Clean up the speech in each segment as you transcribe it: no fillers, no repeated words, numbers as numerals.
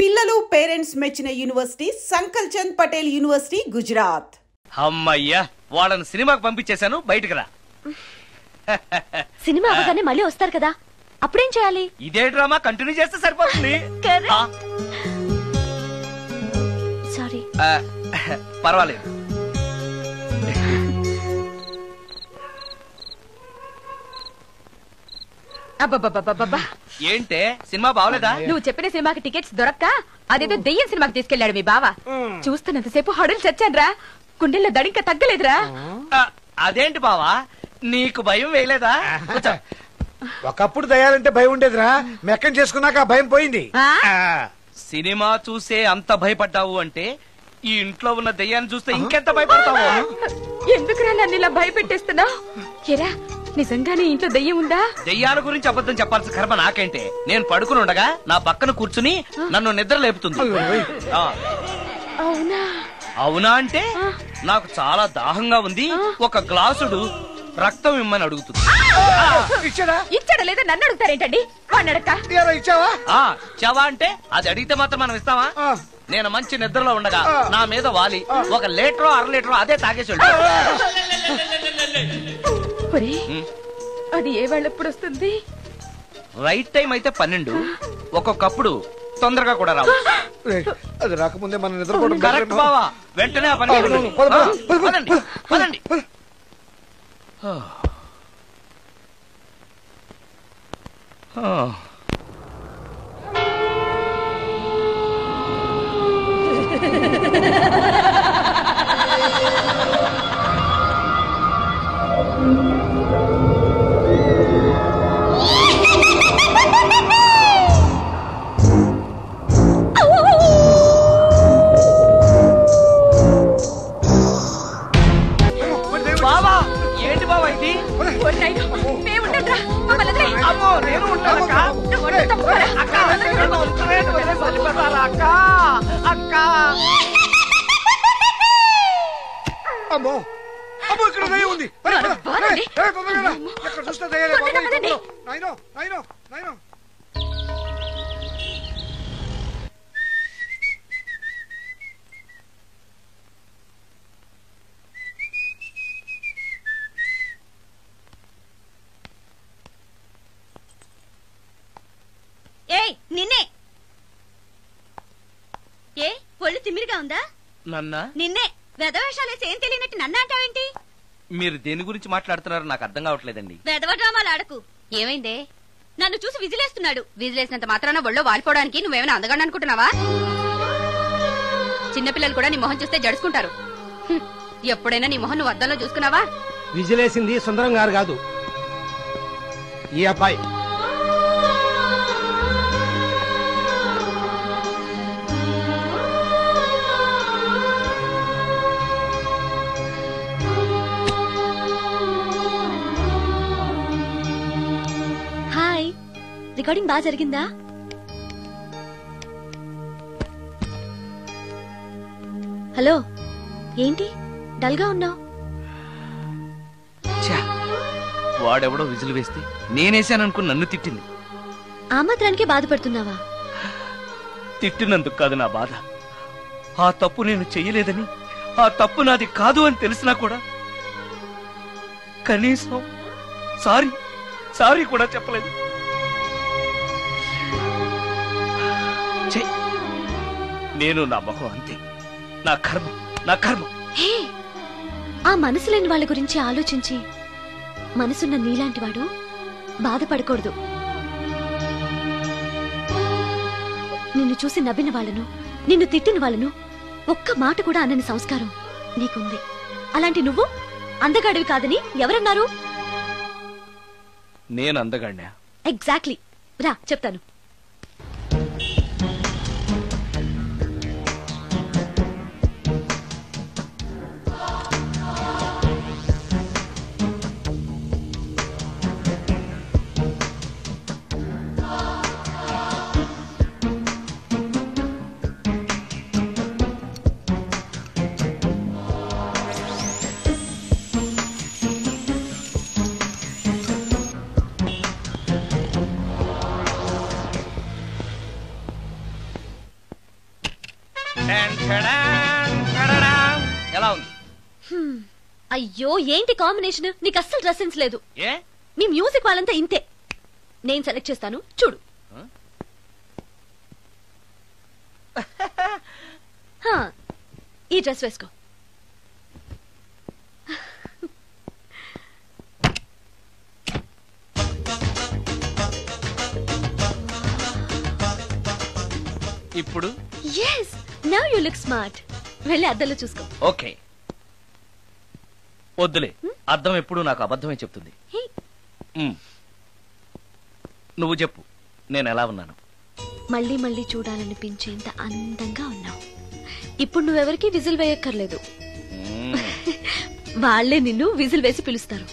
పిల్లలు పేరెంట్స్ మెచ్చిన university సంకల్ Chand Patel university Gujarat. అమ్మయ్యా వాళ్ళని సినిమాకి పంపించేశాను, బయటకు రా. సినిమా అవగానే మళ్ళీ వస్తారు కదా, అప్పుడేం చేయాలి? ఇదే డ్రామా కంటిన్యూ చేస్తే సరిపోతుంది. సారీ. పర్వాలేదు. అబ్బబ్బబ్బబ్బబ్బా, ఏంటే సినిమా బాగలేదా? నువ్వు చెప్పిన సినిమాకి టికెట్స్ దొరక్క అదేదో దెయ్యం సినిమాకి తీసుకెళ్లాడు మీ బావ. చూస్తున్నంతసేపు హడలు చచ్చాన్రా, గుండెల్లో దడింక తగ్గలేదురా. అదేంటి బావా, నీకు భయం వేయలేదా? ఒకప్పుడు దయాలంటే భయం ఉండేదిరా, మెక్కం చేసుకున్నాక భయం పోయింది. సినిమా చూసే అంత భయపడ్డావు అంటే ఈ ఇంట్లో ఉన్న దెయ్యాన్ని చూస్తే ఇంకెంత భయపడతావు? ఎందుకురా నన్ను ఇలా భయపెట్టేస్తున్నావు? ఎరా నిజంగానే ఇంట్లో దెయ్యం ఉందా? దెయ్యాల గురించి అబద్ధం చెప్పాల్సిన కర్మ నాకేంటే? నేను పడుకుని ఉండగా నా పక్కన కూర్చుని నన్ను నిద్ర లేపుతుంది. అవునా? అవునా అంటే నాకు చాలా దాహంగా ఉంది, ఒక గ్లాసుడు రక్తం ఇమ్మని అడుగుతుంది. ఇచ్చాడా లేదా నన్ను అడుగుతారేంటండి? ఇచ్చావా అంటే అది అడిగితే మాత్రం మనం ఇస్తావా? నేను మంచి నిద్రలో ఉండగా నా మీద వాలి ఒక లీటరో అర లీటరో అదే తాగేసి అది ఏ వాళ్ళెప్పుడు వస్తుంది? రైట్ టైం అయితే 12, ఒక్కొక్కప్పుడు తొందరగా కూడా రావు. అది రాకముందే మనం నిద్రపోవడం కరెక్ట్ బావా, వెంటనే ఆ పని పదండి. బావా ఏంటి బావా ఇది? అమ్మో నేను ఉంటానక్క. అమ్మో అమ్మో, ఇక్కడ దయ్యం ఉంది. ఎక్కడ చూస్తే దయ్యాలే. నాయనో నిన్నే. ఏ ఒళ్ళు తిమ్మిరిగా ఉందా? నిన్నే వెధవేషాలేసి ఏం తెలియనట్టు నన్ను అంటావేంటి? మీరు దేని గురించి మాట్లాడుతున్నారు నాకు అర్థం కావట్లేదండి. వెధవ డ్రామాలు ఆడకు. ఏమైందే? నన్ను చూసి విజిలేస్తున్నాడు. విజిలేసినంత మాత్రాన ఒళ్ళో వాలిపోవడానికి నువ్వేమైనా అందగాడు అనుకుంటున్నావా? చిన్నపిల్లలు కూడా నీ మొహం చూస్తే జడుచుకుంటారు. ఎప్పుడైనా నీ మొహం నువ్వు అద్దంలో చూసుకున్నావా? విజిలేసింది సుందరం గారు కాదు, ఈ అబ్బాయి. రికార్డింగ్ బాగా జరిగిందా? హలో, ఏంటి డల్ గా ఉన్నావు? వాడెవడో విజిల్ వేస్తే నేనేసాననుకుని నన్ను తిట్టింది. ఆ మాత్రానికే బాధపడుతున్నావా? తిట్టినందుకు కాదు నా బాధ, ఆ తప్పు నేను చెయ్యలేదని, ఆ తప్పు నాది కాదు అని తెలిసినా కూడా కనీసం సారీ కూడా చెప్పలేదు. నేను నా మొహం అంతే, నా కర్మ. ఆ మనసు లేని వాళ్ళ గురించి ఆలోచించి మనసున్న నీలాంటి వాడు బాధపడకూడదు. నిన్ను చూసి నవ్విన వాళ్ళను, నిన్ను తిట్టిన వాళ్ళను ఒక్క మాట కూడా అనని సంస్కారం నీకుంది. అలాంటి నువ్వు అందగాడివి కాదని ఎవరన్నారు? నేను అందగాడినా? ఎగ్జాక్ట్లీ. రా చెప్తాను. ఎలా ఉంది? అయ్యో ఏంటి కాంబినేషన్, నీకు అస్సలు డ్రెస్ సెన్స్ లేదు. ఏ మీ మ్యూజిక్ వాళ్ళంతా ఇంతే. నేను సెలెక్ట్ చేస్తాను చూడు. ఈ డ్రెస్ వేసుకో. ఇప్పుడు yes now you look smart. వెళ్ళి అద్దంలో చూసుకో. ఓకే. వద్దులే, అద్దం ఎప్పుడు నాకు అబద్ధమే చెప్తుంది. నువ్వు చెప్పు, నేను ఎలా ఉన్నాను? మళ్ళీ మళ్ళీ చూడాలనిపించేంత అందంగా ఉన్నావు. ఇప్పుడు నువ్వెవరికి విజిల్ వేయక్కర్లేదు. వాళ్లే నిన్ను విజిల్ వేసి పిలుస్తారు.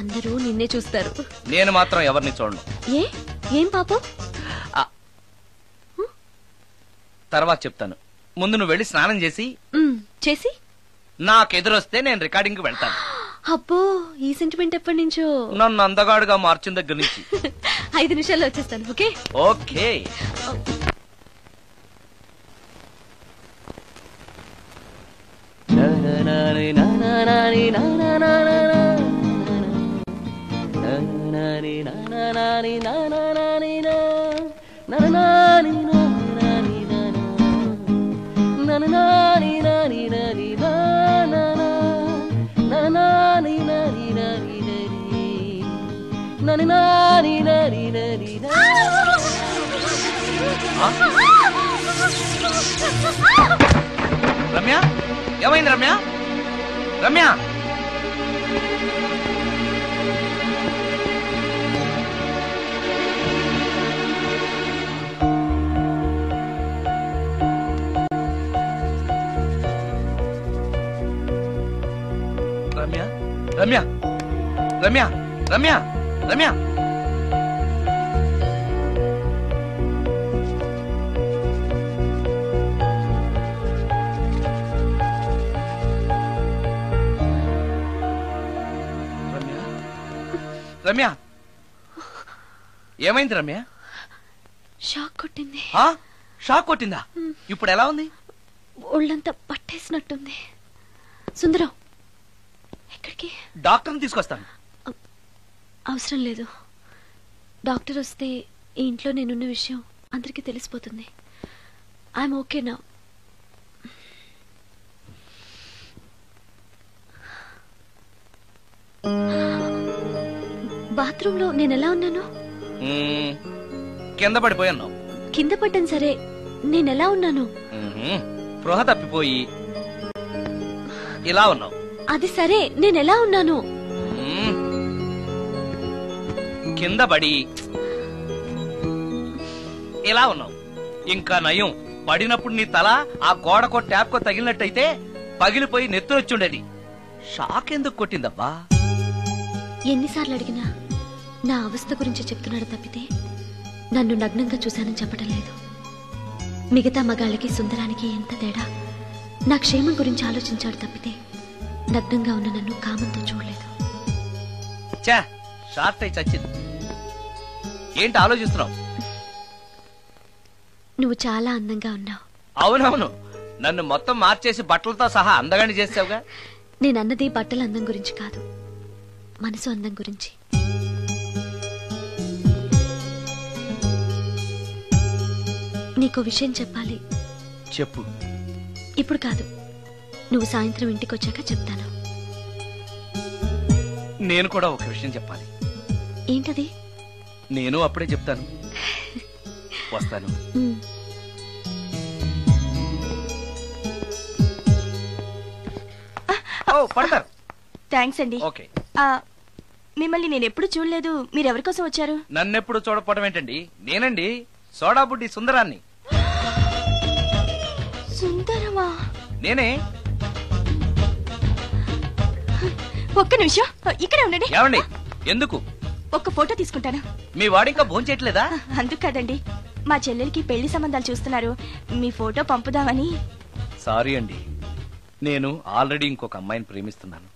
అందరూ నిన్నే చూస్తారు. నేను మాత్రం ఎవరిని చూడను. ఏం పాపం? తర్వాత చెప్తాను. ముందు నువ్వు వెళ్ళి స్నానం చేసి చేసి నాకెదురొస్తే నేను రికార్డింగ్ వెళ్తాను. అబ్బో, ఈ సెంటిమెంట్ ఎప్పటి నుంచో? నన్ను అందగాడుగా మార్చిన దగ్గర నుంచి. 5 నిమిషాల్లో వచ్చేస్తాను. Okay okay. రమ్య, ఏమైంది రమ్య? రమ్య, రమ్య, రమ్య, రమ్య, రమ్య, రమ్య. రమ్య, ఏమైంది రమ్య? షాక్ కొట్టింది. షాక్ కొట్టిందా? ఇప్పుడు ఎలా ఉంది? ఒళ్ళంతా పట్టేసినట్టుంది. సుందరం, ఎక్కడికి? డాక్టర్ని తీసుకొస్తాను. అవసరం లేదు. డాక్టర్ వస్తే ఈ ఇంట్లో నేనున్న విషయం అందరికీ తెలిసిపోతుంది. ఐఎమ్ ఓకే నా. బాత్రూంలో నేను ఎలా ఉన్నాను? కింద పడిపోయాను. కింద పడ్డాను సరే, నేనెలా ఉన్నాను? స్పృహ తప్పిపోయి ఇలా ఉన్నావు. అది సరే, నేనెలా ఉన్నాను? కింద పడి ఇలా ఉన్నావు. ఇంకా నయం, పడినప్పుడు నీ తల ఆ గోడకో ట్యాప్కో తగిలినట్టయితే పగిలిపోయి నెత్తురొచ్చుండేది. షాక్ ఎందుకు కొట్టిందబ్బా? ఎన్నిసార్లు అడిగినా నా అవస్థ గురించి చెప్తున్నాడు తప్పితే నన్ను నగ్నంగా చూశానని చెప్పడం లేదు. మిగతా మగాళ్ళకి సుందరానికి ఎంత తేడా. నా క్షేమం గురించి ఆలోచించాడు తప్పితే నగ్నంగా ఉన్న నన్ను కామంతో చూడలేదు. షార్ట్ అయి చచ్చింది. ఏంటి ఆలోచిస్తున్నావు? నువ్వు చాలా అందంగా ఉన్నావు. అవునవును, నన్ను మొత్తం మార్చేసి బట్టలతో సహా అందగాని చేసావుగా. నేనన్నది బట్టల అందం గురించి కాదు, మనసు అందం గురించి. నీకో విషయం చెప్పాలి. చెప్పు. ఇప్పుడు కాదు, నువ్వు సాయంత్రం ఇంటికి వచ్చాక చెప్తాను. నేను కూడా ఒక విషయం చెప్పాలి. ఏంటది? నేను అప్పుడే చెప్తాను. వస్తాను. పడతారు. థ్యాంక్స్ అండి. ఓకే. మిమ్మల్ని నేను ఎప్పుడు చూడలేదు. మీరెవరి కోసం వచ్చారు? నన్నెప్పుడు చూడకపోవడం ఏంటండి? నేనండి, సోడా బుడ్డి సుందరాన్ని. సుందరమా? నేనే. ఒక్క నిమిషం ఇక్కడే ఉండండి. ఏమండి? ఎందుకు? ఒక్క ఫోటో తీసుకుంటాను. మీ వాడింకా భోంచేయట్లేదా? అందుకు కాదండి, మా చెల్లెలికి పెళ్లి సంబంధాలు చూస్తున్నారు. మీ ఫోటో పంపుదామని. సారీ అండి, నేను ఆల్రెడీ ఇంకొక అమ్మాయిని ప్రేమిస్తున్నాను.